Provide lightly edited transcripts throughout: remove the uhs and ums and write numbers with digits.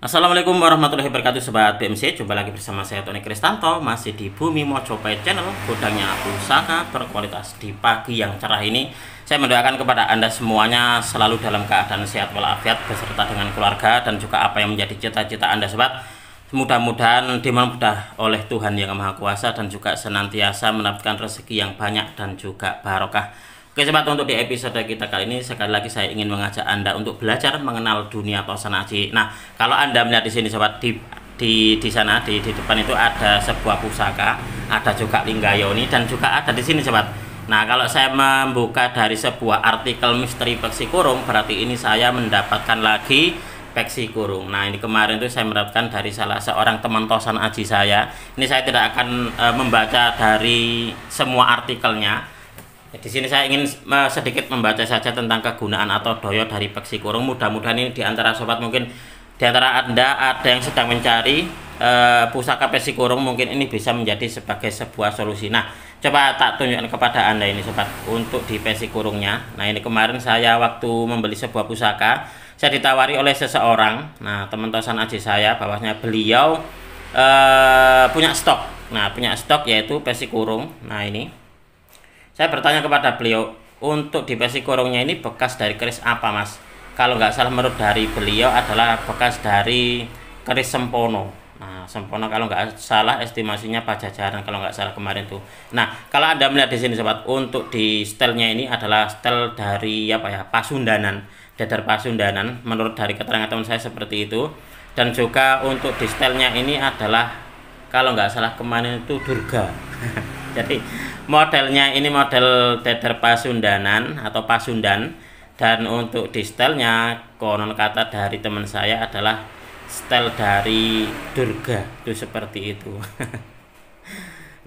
Assalamualaikum warahmatullahi wabarakatuh Sobat BMC. Jumpa lagi bersama saya Tony Kristanto, masih di Bumi Mojopahit Channel, gudangnya pusaka berkualitas. Di pagi yang cerah ini saya mendoakan kepada Anda semuanya selalu dalam keadaan sehat walafiat beserta dengan keluarga dan juga apa yang menjadi cita-cita Anda Sobat. Mudah-mudahan dimudah oleh Tuhan Yang Maha Kuasa dan juga senantiasa mendapatkan rezeki yang banyak dan juga barokah. Oke sobat, untuk di episode kita kali ini sekali lagi saya ingin mengajak Anda untuk belajar mengenal dunia tosan aji. Nah, kalau Anda melihat di sini sobat, di sana di depan itu ada sebuah pusaka, ada juga linggayoni dan juga ada di sini sobat. Nah, kalau saya membuka dari sebuah artikel misteri peksi kurung, berarti ini saya mendapatkan lagi peksi kurung. Nah, ini kemarin itu saya mendapatkan dari salah seorang teman tosan aji saya. Ini saya tidak akan membaca dari semua artikelnya. Di sini saya ingin sedikit membaca saja tentang kegunaan atau doyo dari peksi kurung. Mudah-mudahan ini diantara sobat, mungkin diantara Anda ada yang sedang mencari pusaka peksi kurung, mungkin ini bisa menjadi sebagai sebuah solusi. Nah, coba tak tunjukkan kepada Anda ini sobat untuk di peksi kurungnya. Nah, ini kemarin saya waktu membeli sebuah pusaka, saya ditawari oleh seseorang. Nah, teman tosan aji saya, bahwasanya beliau punya stok. Nah, punya stok yaitu peksi kurung. Nah, ini saya bertanya kepada beliau, untuk di peksi kurungnya ini bekas dari keris apa mas? Kalau nggak salah menurut dari beliau adalah bekas dari keris Sempono. Nah, Sempono kalau nggak salah estimasinya Pajajaran kalau nggak salah kemarin tuh. Nah, kalau Anda melihat di sini sobat, untuk di stelnya ini adalah stel dari apa ya, Pasundanan, Dadar Pasundanan menurut dari keterangan teman saya seperti itu. Dan juga untuk di stelnya ini adalah kalau nggak salah kemarin itu Durga. Jadi modelnya ini model Dadar Pasundanan atau Pasundan, dan untuk di stelnya konon kata dari teman saya adalah stel dari Durga, itu seperti itu.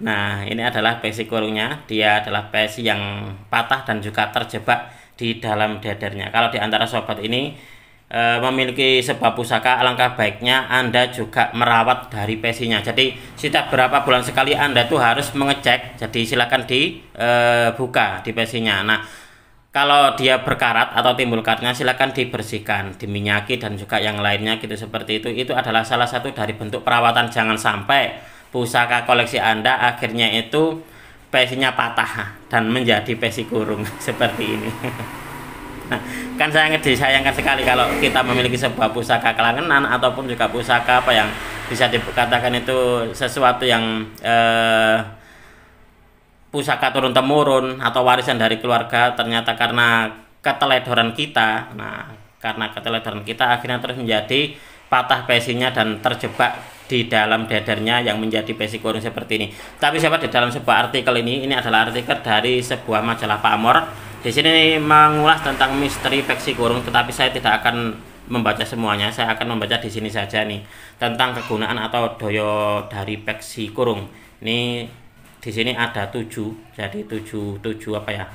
Nah, ini adalah peksi kurungnya. Dia adalah peksi yang patah dan juga terjebak di dalam dadarnya. Kalau di antara sobat ini memiliki sebuah pusaka, alangkah baiknya Anda juga merawat dari pesinya. Jadi setiap berapa bulan sekali Anda tuh harus mengecek. Jadi silakan dibuka di pesinya. Nah, kalau dia berkarat atau timbul karatnya silakan dibersihkan, diminyaki dan juga yang lainnya gitu seperti itu. Itu adalah salah satu dari bentuk perawatan. Jangan sampai pusaka koleksi Anda akhirnya itu pesinya patah dan menjadi pesi kurung seperti ini. Nah, kan sangat disayangkan sekali kalau kita memiliki sebuah pusaka kelangenan ataupun juga pusaka apa yang bisa dikatakan itu sesuatu yang pusaka turun temurun atau warisan dari keluarga, ternyata karena keteledoran kita. Nah, karena keteledoran kita akhirnya terus menjadi patah pesinya dan terjebak di dalam dadarnya yang menjadi pesi kurung seperti ini. Tapi sahabat, di dalam sebuah artikel ini adalah artikel dari sebuah majalah Pamor. Di sini mengulas tentang misteri peksi kurung, tetapi saya tidak akan membaca semuanya. Saya akan membaca di sini saja nih tentang kegunaan atau doyo dari peksi kurung. Ini di sini ada 7, jadi 7 apa ya?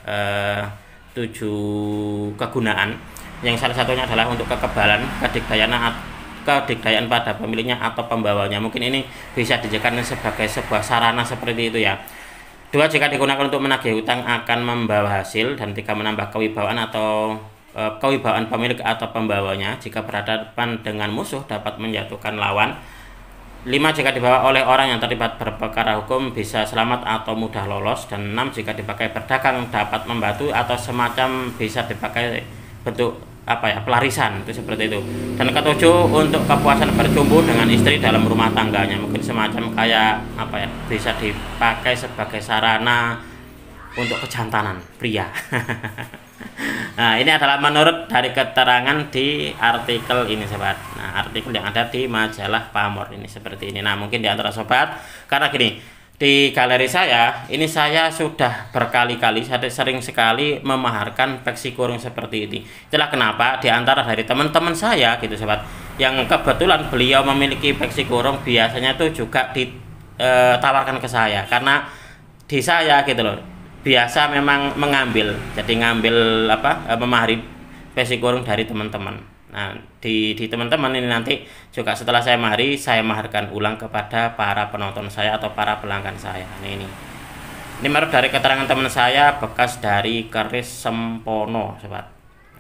7 kegunaan. Yang salah satunya adalah untuk kekebalan, kedikdayaan pada pemiliknya atau pembawanya. Mungkin ini bisa dijadikan sebagai sebuah sarana seperti itu ya. 2, jika digunakan untuk menagih hutang akan membawa hasil. Dan 3, menambah kewibawaan atau kewibawaan pemilik atau pembawanya. Jika berhadapan dengan musuh dapat menjatuhkan lawan. 5, jika dibawa oleh orang yang terlibat berperkara hukum bisa selamat atau mudah lolos. Dan 6, jika dipakai berdagang dapat membantu atau semacam bisa dipakai bentuk apa ya, pelarisan, itu seperti itu. Dan 7, untuk kepuasan bertumbuh dengan istri dalam rumah tangganya, mungkin semacam kayak apa ya, bisa dipakai sebagai sarana untuk kejantanan pria. Nah, ini adalah menurut dari keterangan di artikel ini sobat. Nah, artikel yang ada di majalah Pamor ini seperti ini. Nah, mungkin di antara sobat, karena gini, di galeri saya ini saya sudah berkali-kali, saya sering sekali memaharkan peksi kurung seperti ini. Itulah kenapa di antara dari teman-teman saya gitu sobat, yang kebetulan beliau memiliki peksi kurung, biasanya itu juga ditawarkan ke saya, karena di saya gitu loh biasa memang mengambil, jadi ngambil apa, memahari peksi kurung dari teman-teman. Nah, di teman-teman ini nanti juga setelah saya mahari, saya maharkan ulang kepada para penonton saya atau para pelanggan saya. Nah, ini menurut dari keterangan teman saya, bekas dari keris Sempono sobat.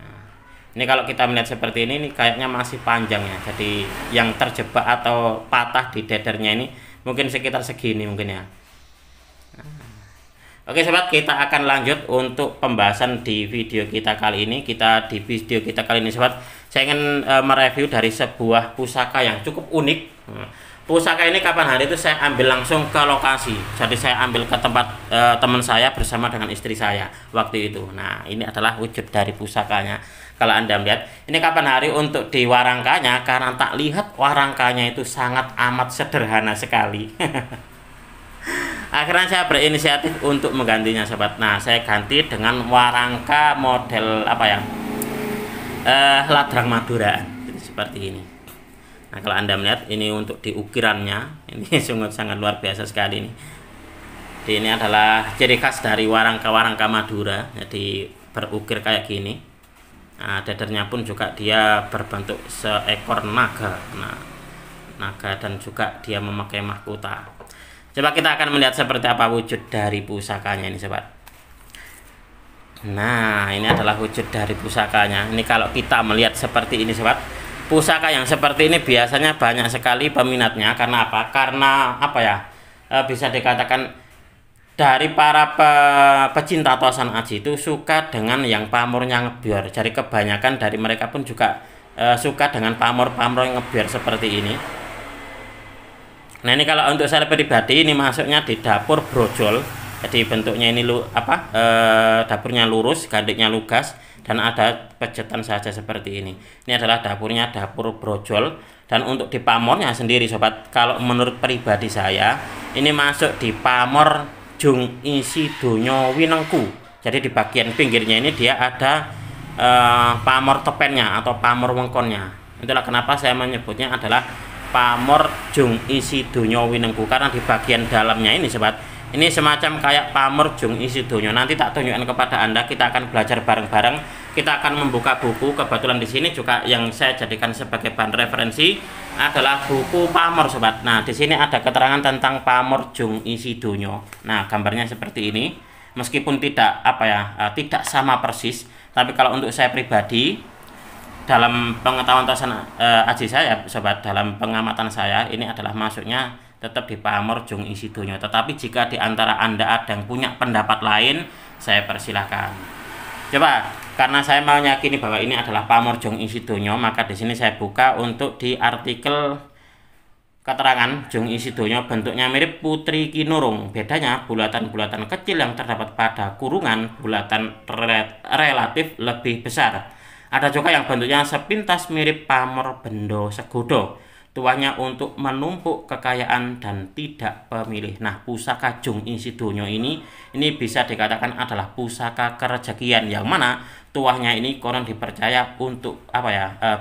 Nah, Ini kalau kita melihat seperti ini kayaknya masih panjang ya. Jadi yang terjebak atau patah di dadernya ini mungkin sekitar segini mungkin ya. Oke sobat, kita akan lanjut untuk pembahasan di video kita kali ini. Di video kita kali ini sobat, saya ingin mereview dari sebuah pusaka yang cukup unik. Pusaka ini kapan hari itu saya ambil langsung ke lokasi. Jadi saya ambil ke tempat teman saya bersama dengan istri saya waktu itu. Nah, ini adalah wujud dari pusakanya. Kalau Anda melihat, ini kapan hari untuk di warangkanya, karena tak lihat warangkanya itu sangat amat sederhana sekali. Akhirnya saya berinisiatif untuk menggantinya sobat. Nah, saya ganti dengan warangka model apa ya, ladrang Madura seperti ini. Nah, kalau Anda melihat ini untuk diukirannya, ini sungguh sangat luar biasa sekali ini. Ini adalah ciri khas dari warangka Madura, jadi berukir kayak gini. Nah, dadernya pun juga dia berbentuk seekor naga. Nah, naga dan juga dia memakai mahkota. Coba kita akan melihat seperti apa wujud dari pusakanya ini sobat. Nah, ini adalah wujud dari pusakanya. Ini kalau kita melihat seperti ini sobat, pusaka yang seperti ini biasanya banyak sekali peminatnya. Karena apa? Karena apa ya, bisa dikatakan dari para pecinta tosan aji itu suka dengan yang pamornya ngebiar. Jadi kebanyakan dari mereka pun juga suka dengan pamor-pamor yang ngebiar seperti ini. Nah, ini kalau untuk saya pribadi ini masuknya di dapur brojol. Jadi bentuknya ini dapurnya lurus, gandiknya lugas, dan ada pejetan saja seperti ini. Ini adalah dapurnya dapur brojol. Dan untuk di pamornya sendiri sobat, kalau menurut pribadi saya ini masuk di pamor Jung Isi Donyo Winengku. Jadi di bagian pinggirnya ini dia ada pamor tepennya atau pamor wengkonnya. Itulah kenapa saya menyebutnya adalah pamor Jung Isi Donyo Winengku, karena di bagian dalamnya ini sobat, ini semacam kayak pamor Jung Isi Donyo. Nanti tak tunjukkan kepada Anda, kita akan belajar bareng-bareng. Kita akan membuka buku. Kebetulan di sini juga yang saya jadikan sebagai bahan referensi adalah buku pamor sobat. Nah, di sini ada keterangan tentang pamor Jung Isi Donyo. Nah, gambarnya seperti ini. Meskipun tidak tidak sama persis, tapi kalau untuk saya pribadi, dalam pengetahuan tosan aji saya sobat, dalam pengamatan saya ini adalah masuknya tetap di pamor Jung Isi Donyo. Tetapi jika di antara Anda ada yang punya pendapat lain, saya persilahkan. Coba, karena saya meyakini bahwa ini adalah pamor Jung Isi Donyo, maka di sini saya buka untuk di artikel keterangan Jung Isi Donyo. Bentuknya mirip Putri Kinurung. Bedanya bulatan-bulatan kecil yang terdapat pada kurungan bulatan relatif lebih besar. Ada juga yang bentuknya sepintas mirip pamor Bendo Segudo. Tuahnya untuk menumpuk kekayaan dan tidak pemilih. Nah, pusaka Jung Isi Donyo ini bisa dikatakan adalah pusaka kerejekian, yang mana tuahnya ini konon dipercaya untuk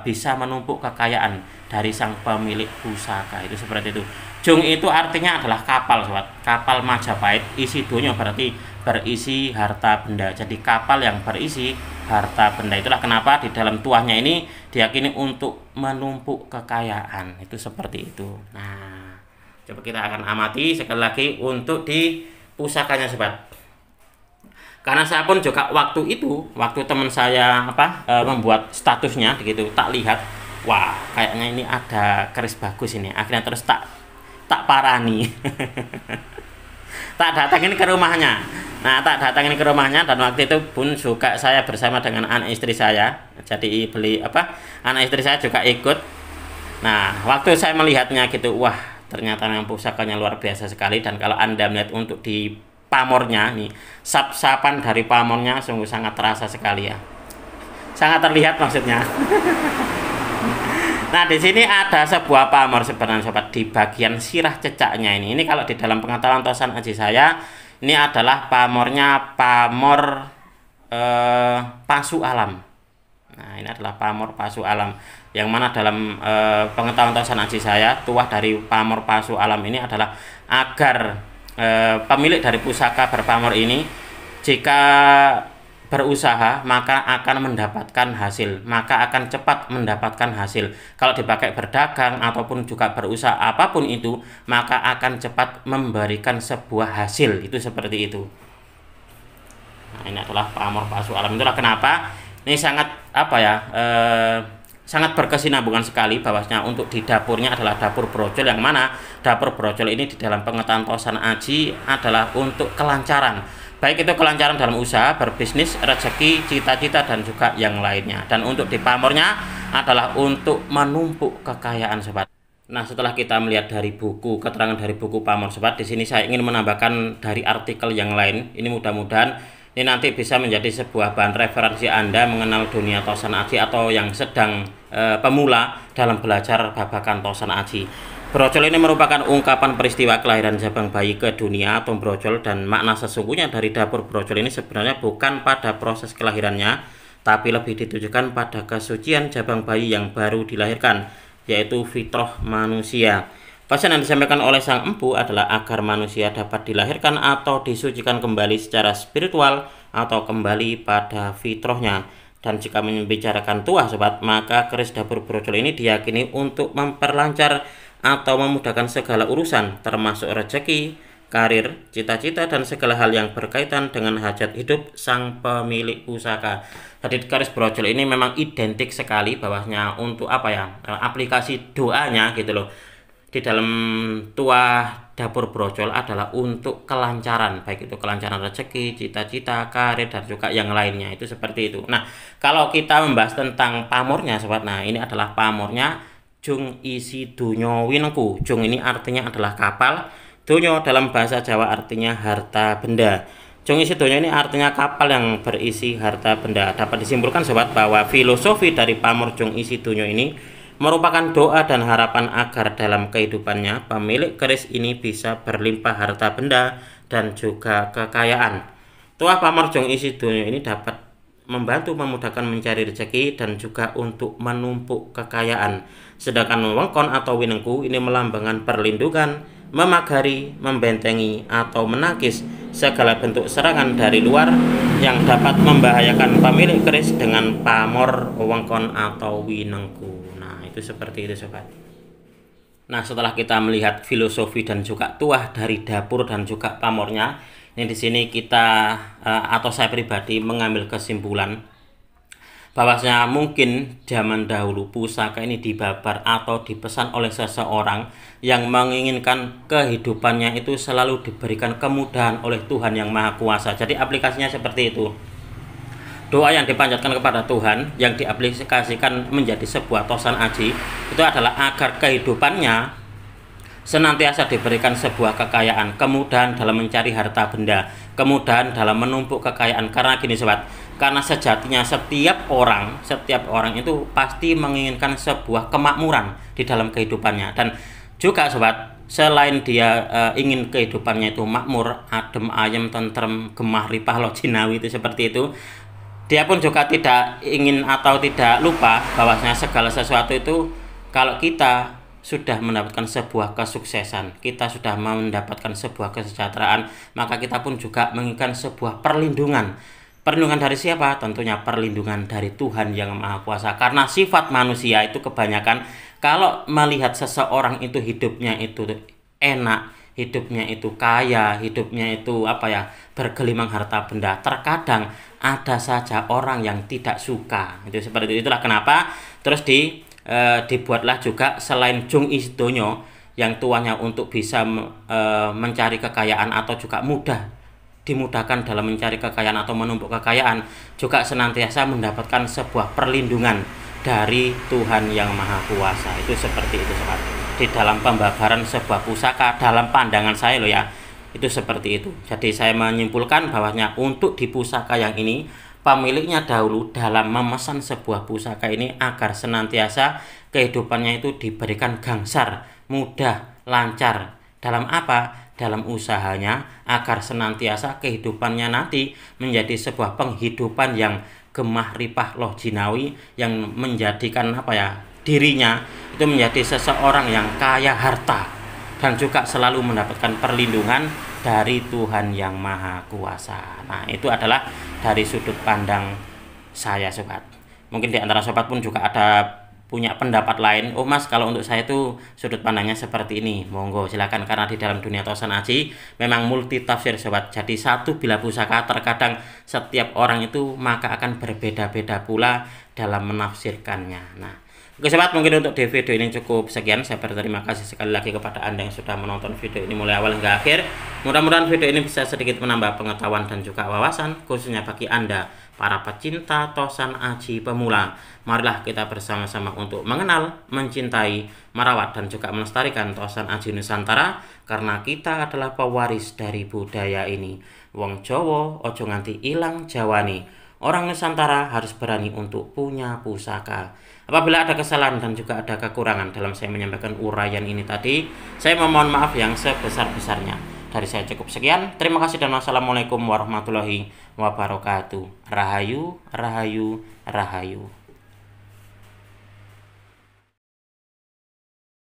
bisa menumpuk kekayaan dari sang pemilik pusaka. Itu seperti itu. Jung itu artinya adalah kapal sobat, kapal Majapahit. Isi Donyo berarti berisi harta benda. Jadi kapal yang berisi harta benda. Itulah kenapa di dalam tuahnya ini diyakini untuk menumpuk kekayaan. Itu seperti itu. Nah, coba kita akan amati sekali lagi untuk di pusakanya sobat. Karena saya pun juga waktu teman saya membuat statusnya gitu, tak lihat, wah kayaknya ini ada keris bagus ini. Akhirnya terus tak parani. Tak datangin ke rumahnya. Nah, tak datangin ke rumahnya, dan waktu itu pun juga saya bersama dengan anak istri saya. Jadi anak istri saya juga ikut. Nah, waktu saya melihatnya gitu, wah ternyata memang pusakanya luar biasa sekali. Dan kalau Anda melihat untuk di pamornya nih, sap-sapan dari pamornya sungguh sangat terasa sekali ya. Sangat terlihat maksudnya. Nah, di sini ada sebuah pamor sebenarnya sobat, di bagian sirah cecaknya ini. Ini kalau di dalam pengetahuan tosan aji saya, ini adalah pamornya pamor Pasu Alam. Nah, ini adalah pamor Pasu Alam, yang mana dalam pengetahuan tosan aji saya, tuah dari pamor Pasu Alam ini adalah agar pemilik dari pusaka berpamor ini jika berusaha maka akan mendapatkan hasil, maka akan cepat mendapatkan hasil. Kalau dipakai berdagang ataupun juga berusaha apapun itu, maka akan cepat memberikan sebuah hasil. Itu seperti itu. Nah, ini adalah pamor Pasu Alam. Itulah kenapa ini sangat apa ya, sangat berkesinambungan sekali bahwasanya untuk di dapurnya adalah dapur brojol, yang mana dapur brojol ini di dalam pengetahuan Tosan Aji adalah untuk kelancaran, baik itu kelancaran dalam usaha, berbisnis, rezeki, cita-cita, dan juga yang lainnya. Dan untuk di pamornya adalah untuk menumpuk kekayaan sobat. Nah, setelah kita melihat dari buku, keterangan dari buku pamor sobat, di sini saya ingin menambahkan dari artikel yang lain. Ini mudah-mudahan ini nanti bisa menjadi sebuah bahan referensi Anda mengenal dunia Tosan Aji atau yang sedang pemula dalam belajar babakan Tosan Aji. Brojol ini merupakan ungkapan peristiwa kelahiran jabang bayi ke dunia atau brojol, dan makna sesungguhnya dari dapur brojol ini sebenarnya bukan pada proses kelahirannya, tapi lebih ditujukan pada kesucian jabang bayi yang baru dilahirkan, yaitu fitrah manusia. Pesan yang disampaikan oleh sang empu adalah agar manusia dapat dilahirkan atau disucikan kembali secara spiritual atau kembali pada fitrahnya. Dan jika membicarakan tuah sobat, maka keris dapur brojol ini diyakini untuk memperlancar atau memudahkan segala urusan, termasuk rezeki, karir, cita-cita, dan segala hal yang berkaitan dengan hajat hidup sang pemilik pusaka. Jadi keris brojol ini memang identik sekali bahwasanya untuk apa ya, aplikasi doanya gitu loh di dalam tuah dapur brojol adalah untuk kelancaran, baik itu kelancaran rezeki, cita-cita, karir, dan juga yang lainnya, itu seperti itu. Nah, kalau kita membahas tentang pamornya sobat, nah ini adalah pamornya Jung isi dunyo winengku. Jung ini artinya adalah kapal, dunyo dalam bahasa Jawa artinya harta benda. Jung isi dunyo ini artinya kapal yang berisi harta benda. Dapat disimpulkan sobat bahwa filosofi dari pamor Jung isi dunyo ini merupakan doa dan harapan agar dalam kehidupannya pemilik keris ini bisa berlimpah harta benda dan juga kekayaan. Tuah pamor Jung isi dunyo ini dapat membantu memudahkan mencari rezeki dan juga untuk menumpuk kekayaan. Sedangkan wengkon atau winengku ini melambangkan perlindungan, memagari, membentengi, atau menangkis segala bentuk serangan dari luar yang dapat membahayakan pemilik keris dengan pamor wengkon atau winengku. Itu seperti itu sobat. Nah, setelah kita melihat filosofi dan juga tuah dari dapur dan juga pamornya, ini di sini kita atau saya pribadi mengambil kesimpulan bahwasanya mungkin zaman dahulu pusaka ini dibabar atau dipesan oleh seseorang yang menginginkan kehidupannya itu selalu diberikan kemudahan oleh Tuhan yang Maha Kuasa. Jadi aplikasinya seperti itu. Doa yang dipanjatkan kepada Tuhan yang diaplikasikan menjadi sebuah Tosan Aji itu adalah agar kehidupannya senantiasa diberikan sebuah kekayaan, kemudahan dalam mencari harta benda, kemudahan dalam menumpuk kekayaan. Karena gini sobat, karena sejatinya setiap orang itu pasti menginginkan sebuah kemakmuran di dalam kehidupannya. Dan juga sobat, selain dia ingin kehidupannya itu makmur, adem ayem, tentrem, gemah ripah loh jinawi, itu seperti itu, dia pun juga tidak ingin atau tidak lupa bahwasanya segala sesuatu itu kalau kita sudah mendapatkan sebuah kesuksesan, kita sudah mendapatkan sebuah kesejahteraan, maka kita pun juga menginginkan sebuah perlindungan. Perlindungan dari siapa? Tentunya perlindungan dari Tuhan yang Maha Kuasa. Karena sifat manusia itu kebanyakan kalau melihat seseorang itu hidupnya itu enak, hidupnya itu kaya, hidupnya itu bergelimang harta benda, terkadang ada saja orang yang tidak suka. Itu seperti itu. Itulah kenapa terus dibuatlah juga selain Jung isi dunyo yang tuanya untuk bisa mencari kekayaan atau juga dimudahkan dalam mencari kekayaan atau menumpuk kekayaan, juga senantiasa mendapatkan sebuah perlindungan dari Tuhan yang Maha Kuasa. Itu seperti itu sobat. Di dalam pembabaran sebuah pusaka, dalam pandangan saya loh ya, itu seperti itu. Jadi saya menyimpulkan bahwasanya untuk di pusaka yang ini, pemiliknya dahulu dalam memesan sebuah pusaka ini agar senantiasa kehidupannya itu diberikan gangsar, mudah, lancar. Dalam apa? Dalam usahanya, agar senantiasa kehidupannya nanti menjadi sebuah penghidupan yang gemah ripah loh jinawi, yang menjadikan dirinya itu menjadi seseorang yang kaya harta dan juga selalu mendapatkan perlindungan dari Tuhan yang Maha Kuasa. Nah, itu adalah dari sudut pandang saya sobat. Mungkin di antara sobat pun juga ada punya pendapat lain. Oh mas, kalau untuk saya itu sudut pandangnya seperti ini, monggo silakan. Karena di dalam dunia Tosan Aji memang multi tafsir sobat. Jadi satu bila pusaka terkadang setiap orang itu maka akan berbeda-beda pula dalam menafsirkannya. Nah, oke sobat, mungkin untuk di video ini cukup sekian. Saya berterima kasih sekali lagi kepada Anda yang sudah menonton video ini mulai awal hingga akhir. Mudah-mudahan video ini bisa sedikit menambah pengetahuan dan juga wawasan, khususnya bagi Anda para pecinta Tosan Aji pemula. Marilah kita bersama-sama untuk mengenal, mencintai, merawat dan juga melestarikan Tosan Aji Nusantara, karena kita adalah pewaris dari budaya ini. Wong Jawa ojo nganti ilang Jawani. Orang Nusantara harus berani untuk punya pusaka. Apabila ada kesalahan dan juga ada kekurangan dalam saya menyampaikan uraian ini tadi, saya memohon maaf yang sebesar-besarnya. Dari saya cukup sekian. Terima kasih dan wassalamualaikum warahmatullahi wabarakatuh. Rahayu, rahayu, rahayu.